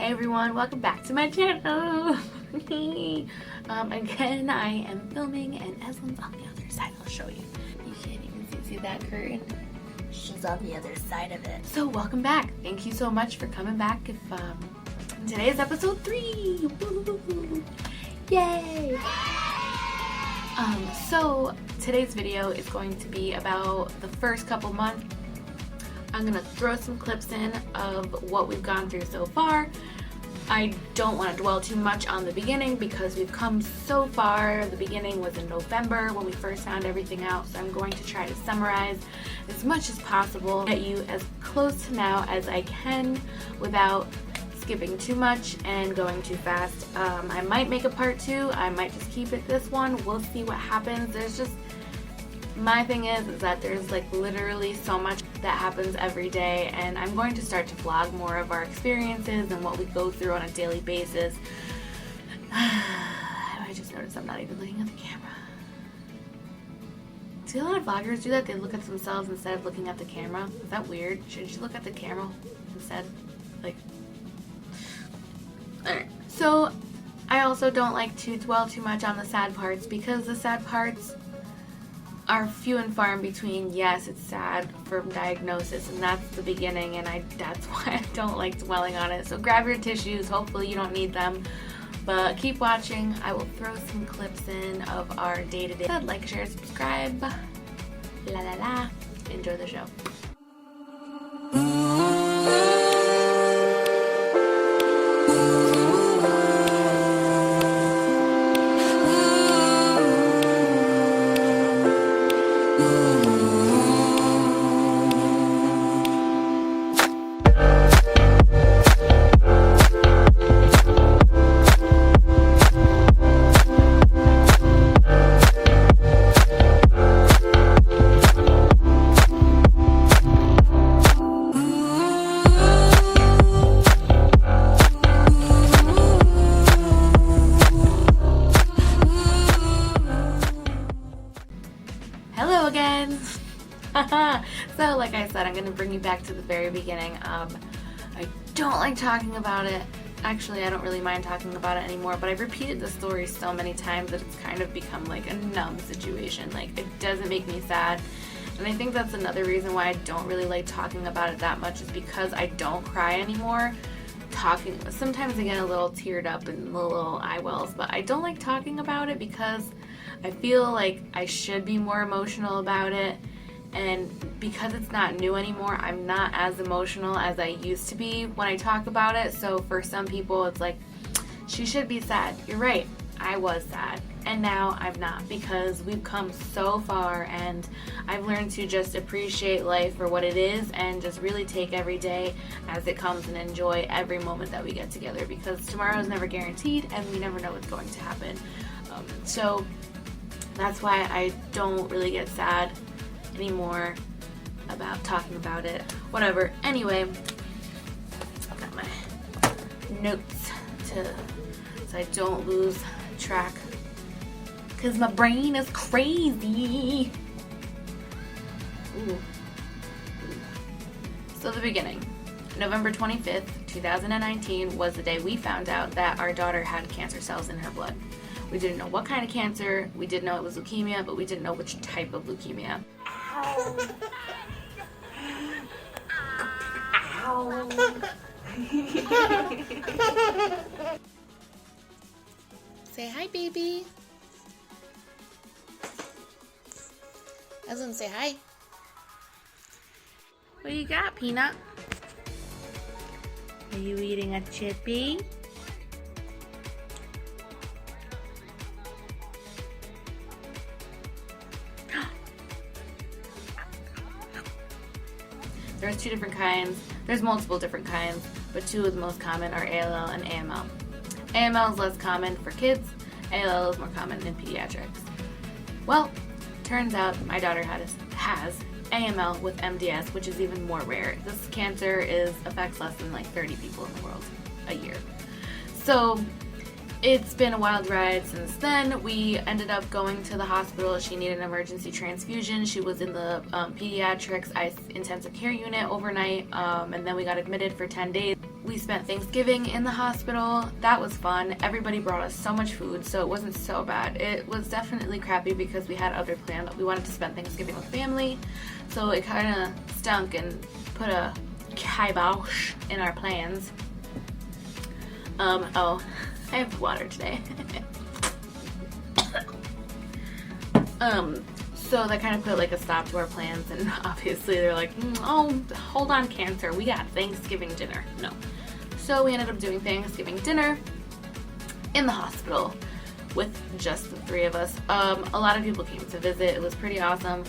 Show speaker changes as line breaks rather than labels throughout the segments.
Hey everyone, welcome back to my channel. Again, I am filming and Eslin's on the other side. I'll show you. You can't even see that curtain. She's on the other side of it. So welcome back. Thank you so much for coming back. Today is episode 3. Woo-hoo-hoo. Yay! So today's video is going to be about the first couple months. I'm gonna throw some clips in of what we've gone through so far. I don't want to dwell too much on the beginning because we've come so far. The beginning was in November when we first found everything out, so I'm going to try to summarize as much as possible, get you as close to now as I can without skipping too much and going too fast. I might make a part 2, I might just keep it this one. We'll see what happens. My thing is that there's like literally so much that happens every day, and I'm going to start to vlog more of our experiences and what we go through on a daily basis. I just noticed I'm not even looking at the camera. See, a lot of vloggers do that. They look at themselves instead of looking at the camera. Is that weird? Should you look at the camera instead? Like, alright. So I also don't like to dwell too much on the sad parts because the sad parts are few and far in between. Yes, it's sad from diagnosis, and that's the beginning, and that's why I don't like dwelling on it. So grab your tissues. Hopefully you don't need them, but keep watching. I will throw some clips in of our day-to-day. Like, share, subscribe. La la la. Enjoy the show. Hello again. So like I said, I'm going to bring you back to the very beginning. I don't like talking about it. Actually, I don't really mind talking about it anymore, but I've repeated the story so many times that it's kind of become like a numb situation. Like, it doesn't make me sad. And I think that's another reason why I don't really like talking about it that much, is because I don't cry anymore. Sometimes I get a little teared up and little eye wells, but I don't like talking about it because I feel like I should be more emotional about it, and because it's not new anymore, I'm not as emotional as I used to be when I talk about it. So for some people it's like, she should be sad. You're right, I was sad, and now I'm not, because we've come so far, and I've learned to just appreciate life for what it is and just really take every day as it comes and enjoy every moment that we get together, because tomorrow is never guaranteed and we never know what's going to happen. So that's why I don't really get sad anymore about talking about it. Whatever. Anyway, I've got my notes so I don't lose track, because my brain is crazy. Ooh. So the beginning. November 25th, 2019 was the day we found out that our daughter had cancer cells in her blood. We didn't know what kind of cancer. We did know it was leukemia, but we didn't know which type of leukemia. Ow. Ow. Say hi, baby. Eslin, say hi. What you got, Peanut? Are you eating a chippy? There's 2 different kinds. There's multiple different kinds, but 2 of the most common are ALL and AML. AML is less common for kids. ALL is more common in pediatrics. Well, turns out my daughter has AML with MDS, which is even more rare. This cancer affects less than like 30 people in the world a year. So it's been a wild ride since then. We ended up going to the hospital. She needed an emergency transfusion. She was in the pediatrics intensive care unit overnight, and then we got admitted for 10 days. we spent Thanksgiving in the hospital. That was fun. Everybody brought us so much food, so it wasn't so bad. It was definitely crappy because we had other plans. We wanted to spend Thanksgiving with family, so it kind of stunk and put a kibosh in our plans. Oh, I have water today. So that kind of put like a stop to our plans, and obviously they're like, oh, hold on, cancer, we got Thanksgiving dinner. No. So we ended up doing Thanksgiving dinner in the hospital with just the three of us. A lot of people came to visit. It was pretty awesome.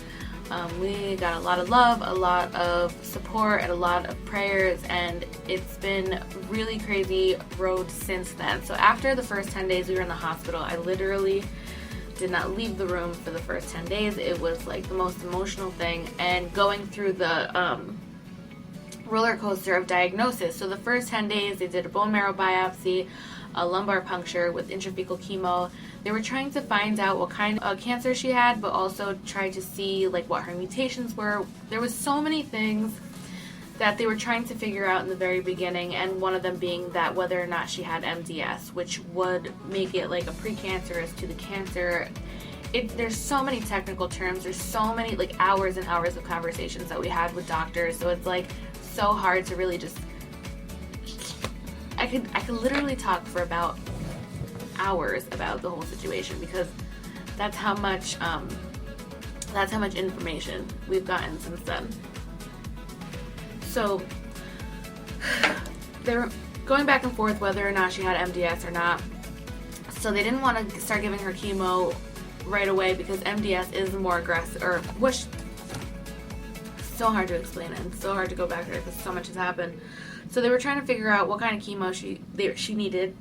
We got a lot of love, a lot of support, and a lot of prayers, and it's been really crazy road since then. So after the first 10 days we were in the hospital, I literally did not leave the room for the first 10 days. It was like the most emotional thing, and going through the roller coaster of diagnosis. So the first 10 days they did a bone marrow biopsy, a lumbar puncture with intrathecal chemo. They were trying to find out what kind of cancer she had, but also try to see like what her mutations were. There was so many things that they were trying to figure out in the very beginning, and one of them being that whether or not she had MDS, which would make it like a precancerous to the cancer. There's so many technical terms, there's so many like hours and hours of conversations that we had with doctors, so it's like so hard to really just, I could literally talk for about hours about the whole situation, because that's how much information we've gotten since then. So they were going back and forth whether or not she had MDS or not. So they didn't want to start giving her chemo right away because MDS is more aggressive, or was so hard to explain it and so hard to go back there because so much has happened. So they were trying to figure out what kind of chemo she needed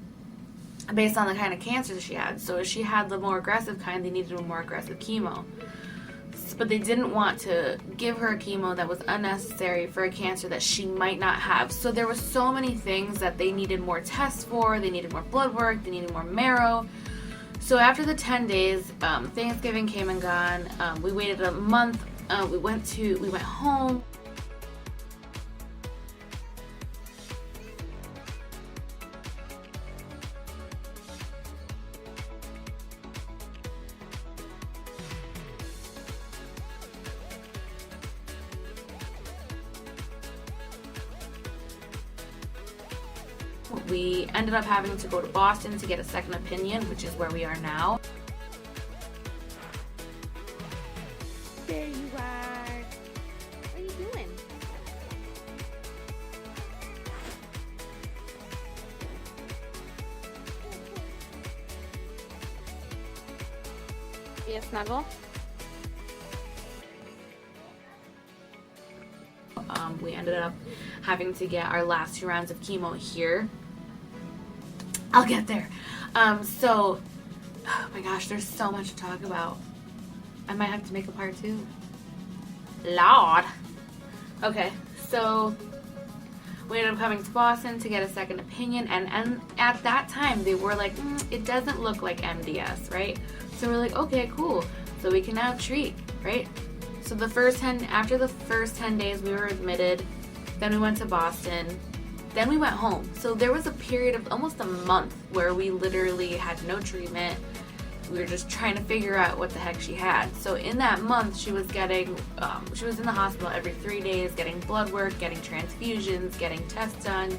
based on the kind of cancer she had. So if she had the more aggressive kind, they needed a more aggressive chemo. But they didn't want to give her a chemo that was unnecessary for a cancer that she might not have. So there were so many things that they needed more tests for. They needed more blood work. They needed more marrow. So after the 10 days, Thanksgiving came and gone. We waited a month. We went home. We ended up having to go to Boston to get a second opinion, which is where we are now.
There you are. What are you doing? Be a snuggle?
We ended up having to get our last 2 rounds of chemo here. I'll get there. Oh my gosh, there's so much to talk about. I might have to make a part 2. Lord. Okay, so we ended up coming to Boston to get a second opinion, and at that time they were like, it doesn't look like MDS, right? So we're like, okay, cool. So we can now treat, right? So after the first 10 days we were admitted, then we went to Boston, then we went home. So there was a period of almost a month where we literally had no treatment. We were just trying to figure out what the heck she had. So in that month she was in the hospital every 3 days, getting blood work, getting transfusions, getting tests done.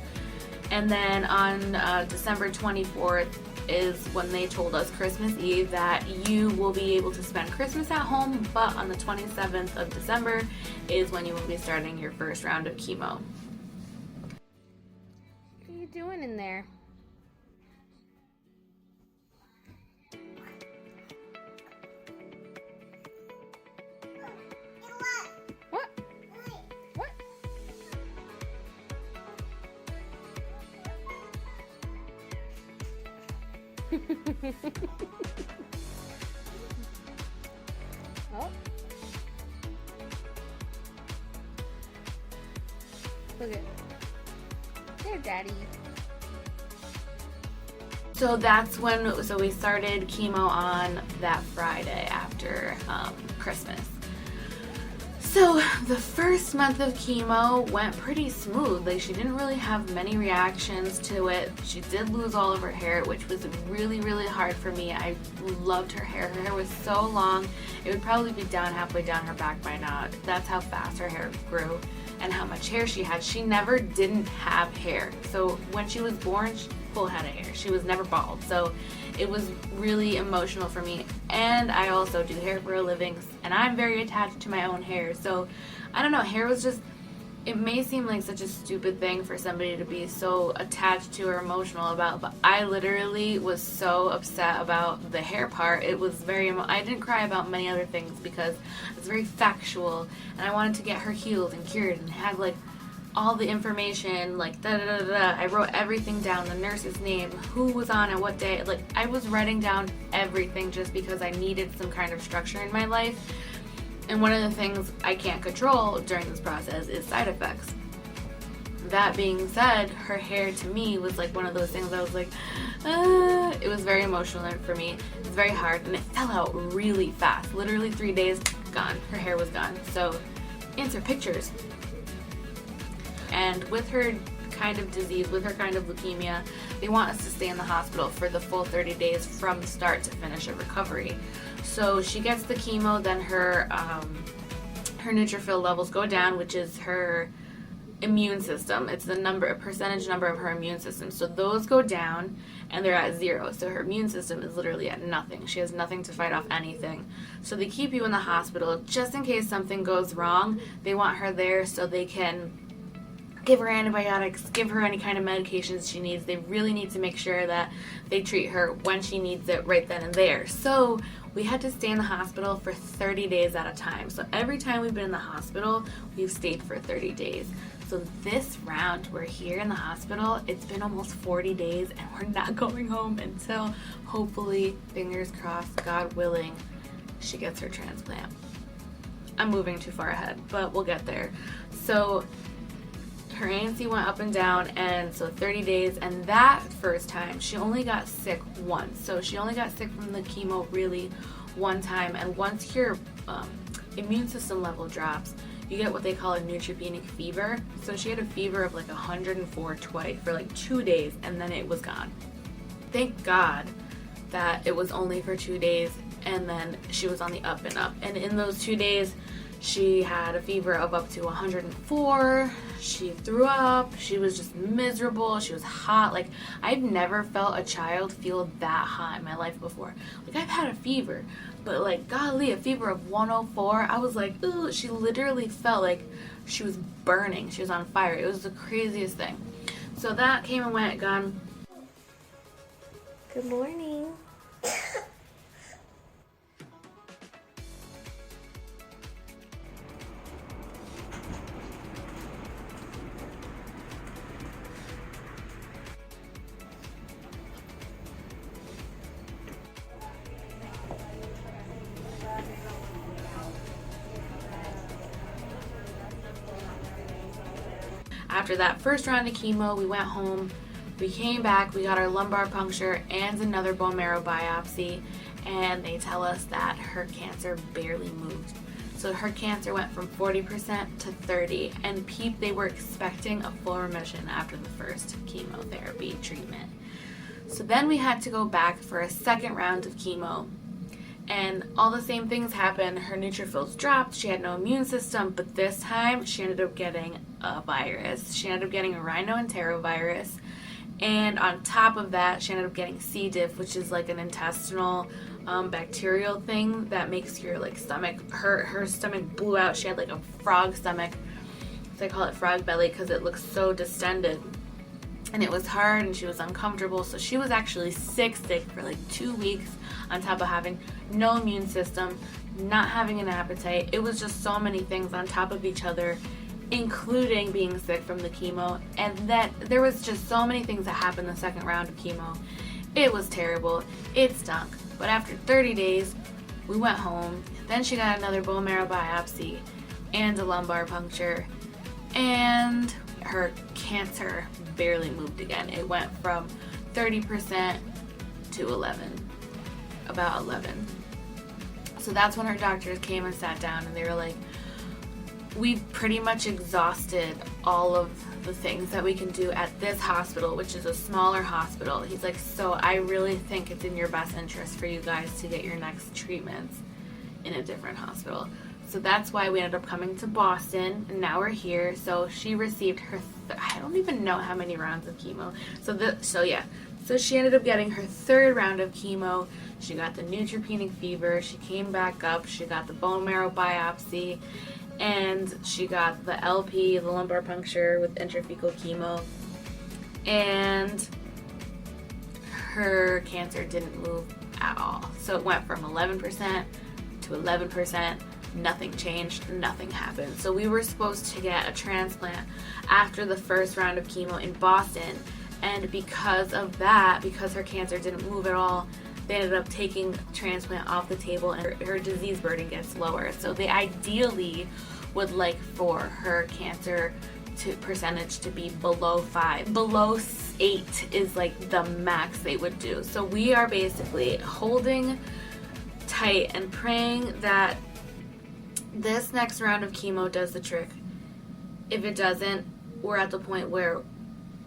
And then on December 24th is when they told us, Christmas Eve, that you will be able to spend Christmas at home, but on the 27th of December is when you will be starting your first round of chemo.
What are you doing in there? What? What? Oh. Look at there, Daddy.
So that's when we started chemo on that Friday after Christmas. So the first month of chemo went pretty smooth. Like, she didn't really have many reactions to it. She did lose all of her hair, which was really, really hard for me. I loved her hair. Her hair was so long. It would probably be down halfway down her back by now. That's how fast her hair grew and how much hair she had. She never didn't have hair. So when she was born, full head of hair. She was never bald. So it was really emotional for me. And I also do hair for a living, and I'm very attached to my own hair. So I don't know, hair was just, it may seem like such a stupid thing for somebody to be so attached to or emotional about, but I literally was so upset about the hair part. It was very, I didn't cry about many other things because it's very factual, and I wanted to get her healed and cured and have like all the information, like da da da da. I wrote everything down, the nurse's name, who was on at what day. Like, I was writing down everything just because I needed some kind of structure in my life. And one of the things I can't control during this process is side effects. That being said, her hair to me was like one of those things I was like, it was very emotional for me. It was very hard, and it fell out really fast. Literally 3 days, gone. Her hair was gone. So, insert pictures. And with her kind of disease, with her kind of leukemia, they want us to stay in the hospital for the full 30 days from start to finish of recovery. So she gets the chemo, then her neutrophil levels go down, which is her immune system. It's the a percentage number of her immune system. So those go down and they're at 0. So her immune system is literally at nothing. She has nothing to fight off anything. So they keep you in the hospital just in case something goes wrong. They want her there so they can give her antibiotics, give her any kind of medications she needs. They really need to make sure that they treat her when she needs it right then and there. So we had to stay in the hospital for 30 days at a time. So every time we've been in the hospital, we've stayed for 30 days. So this round, we're here in the hospital. It's been almost 40 days and we're not going home until, hopefully, fingers crossed, God willing, she gets her transplant. I'm moving too far ahead, but we'll get there. So her ANC went up and down, and so 30 days, and that first time she only got sick once. So she only got sick from the chemo really one time, and once your immune system level drops, you get what they call a neutropenic fever. So she had a fever of like 104 twice for like 2 days, and then it was gone. Thank God that it was only for 2 days, and then she was on the up and up. And in those 2 days, she had a fever of up to 104. She threw up. She was just miserable. She was hot. Like, I've never felt a child feel that hot in my life before. Like, I've had a fever, but like, golly, a fever of 104. I was like, ooh, she literally felt like she was burning. She was on fire. It was the craziest thing. So that came and went, gone.
Good morning.
After that first round of chemo, we went home. We came back, we got our lumbar puncture and another bone marrow biopsy, and they tell us that her cancer barely moved. So her cancer went from 40% to 30%, and they were expecting a full remission after the first chemotherapy treatment. So then we had to go back for a second round of chemo, and all the same things happened. Her neutrophils dropped, she had no immune system, but this time she ended up getting a virus. She ended up getting a rhinoenterovirus, and on top of that, she ended up getting C. diff, which is like an intestinal bacterial thing that makes your like stomach, her stomach blew out. She had like a frog stomach, so I call it frog belly because it looks so distended. And it was hard and she was uncomfortable, so she was actually sick for like 2 weeks, on top of having no immune system, not having an appetite. It was just so many things on top of each other, including being sick from the chemo. And that there was just so many things that happened the second round of chemo. It was terrible. It stunk. But after 30 days, we went home. Then she got another bone marrow biopsy and a lumbar puncture, and her cancer barely moved again. It went from 30% to 11, about 11. So that's when her doctors came and sat down, and they were like, we've pretty much exhausted all of the things that we can do at this hospital, which is a smaller hospital. He's like, so I really think it's in your best interest for you guys to get your next treatments in a different hospital. So that's why we ended up coming to Boston, and now we're here. So she received her, I don't even know how many rounds of chemo. So she ended up getting her third round of chemo. She got the neutropenic fever. She came back up. She got the bone marrow biopsy, and she got the LP, the lumbar puncture with intrathecal chemo. And her cancer didn't move at all. So it went from 11% to 11%. Nothing changed, nothing happened. So we were supposed to get a transplant after the first round of chemo in Boston, and because of that, because her cancer didn't move at all, they ended up taking transplant off the table, and her disease burden gets lower. So they ideally would like for her cancer percentage to be below 5. Below 8 is like the max they would do. So we are basically holding tight and praying that this next round of chemo does the trick. If it doesn't, we're at the point where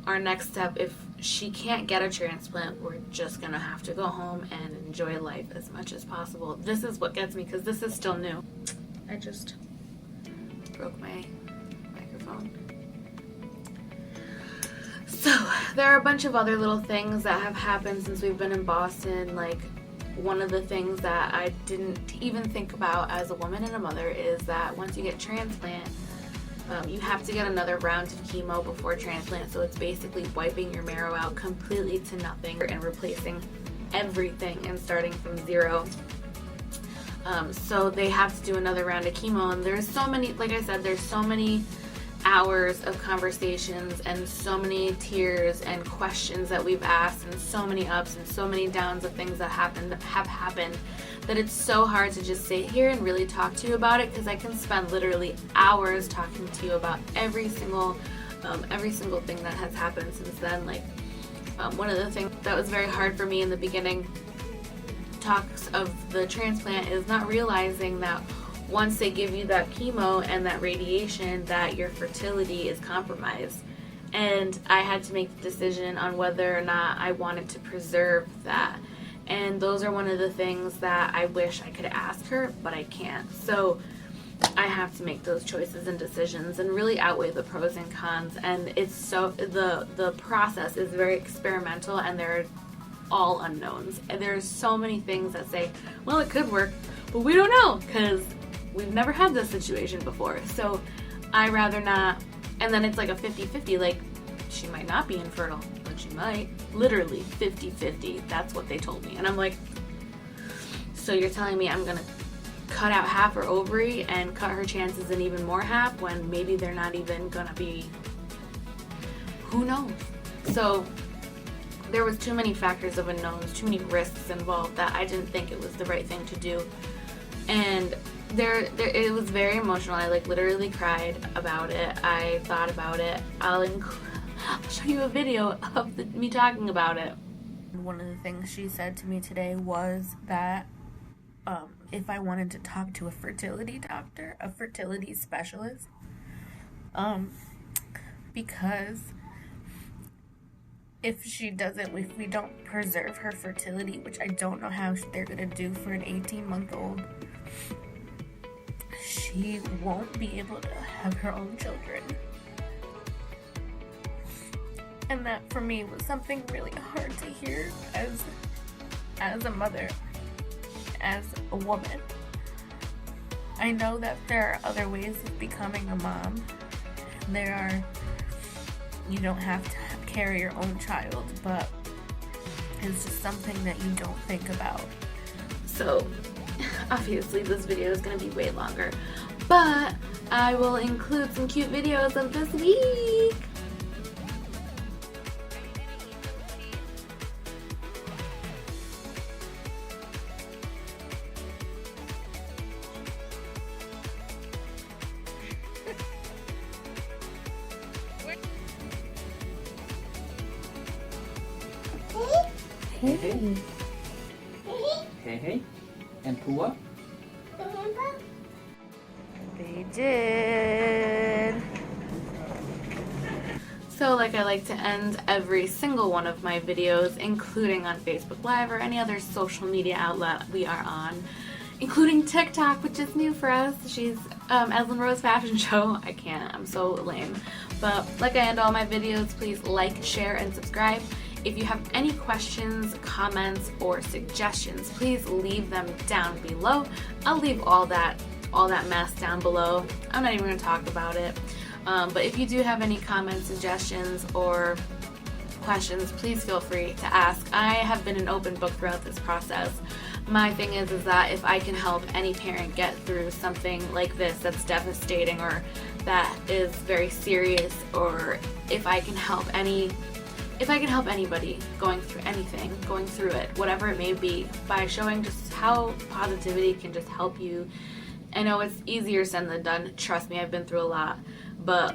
our next step, if she can't get a transplant, we're just gonna have to go home and enjoy life as much as possible. This is what gets me, because this is still new. I just broke my microphone. So there are a bunch of other little things that have happened since we've been in Boston. Like, one of the things that I didn't even think about as a woman and a mother is that once you get transplant, you have to get another round of chemo before transplant. So it's basically wiping your marrow out completely to nothing and replacing everything and starting from zero. So they have to do another round of chemo, and there's so many, like I said, there's so many hours of conversations and so many tears and questions that we've asked, and so many ups and so many downs of things that have happened, that it's so hard to just sit here and really talk to you about it, because I can spend literally hours talking to you about every single thing that has happened since then. Like, one of the things that was very hard for me in the beginning talks of the transplant is not realizing that once they give you that chemo and that radiation, that your fertility is compromised. And I had to make the decision on whether or not I wanted to preserve that. And those are one of the things that I wish I could ask her, but I can't. So I have to make those choices and decisions and really outweigh the pros and cons. And it's so, the process is very experimental, and there are all unknowns. And there's so many things that say, well, it could work, but we don't know, because we've never had this situation before. So I rather not. And then it's like a 50-50, like, she might not be infertile, but she might. Literally 50-50. That's what they told me. And I'm like, so you're telling me I'm gonna cut out half her ovary and cut her chances in even more half, when maybe they're not even gonna be, who knows? So there was too many factors of unknowns, too many risks involved, that I didn't think it was the right thing to do. And it was very emotional. I like literally cried about it. I thought about it. I'll show you a video of me talking about it. One of the things she said to me today was that if I wanted to talk to a fertility doctor, a fertility specialist, because if we don't preserve her fertility, which I don't know how they're gonna do for an 18-month-old, she won't be able to have her own children. And that for me was something really hard to hear as a mother, as a woman. I know that there are other ways of becoming a mom. You don't have to carry your own child, but it's just something that you don't think about. So obviously this video is going to be way longer, but I will include some cute videos of this week.
Hey, hey. Hey, hey. And Pua?
They She did. So like I like to end every single one of my videos, including on Facebook Live or any other social media outlet we are on, including TikTok, which is new for us. She's Eslyn Rose Fashion Show. I can't, I'm so lame. But like I end all my videos, please like, share, and subscribe. If you have any questions, comments, or suggestions, please leave them down below. I'll leave all that mess down below. I'm not even going to talk about it. But if you do have any comments, suggestions, or questions, please feel free to ask. I have been an open book throughout this process. My thing is that if I can help any parent get through something like this that's devastating or that is very serious, or if I can help anybody going through anything, going through it, whatever it may be, by showing just how positivity can just help you. I know it's easier said than done. Trust me, I've been through a lot. But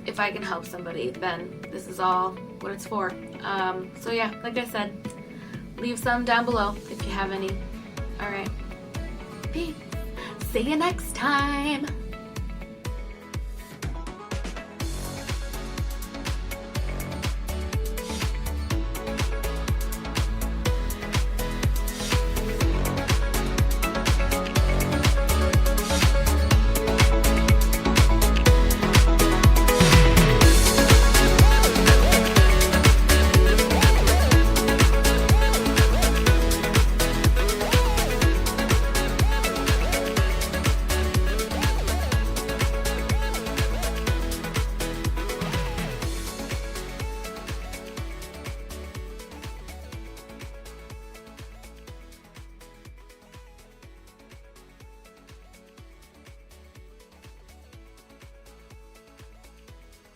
if I can help somebody, then this is all what it's for. So yeah, like I said, leave some down below if you have any. Alright. Peace. See you next time.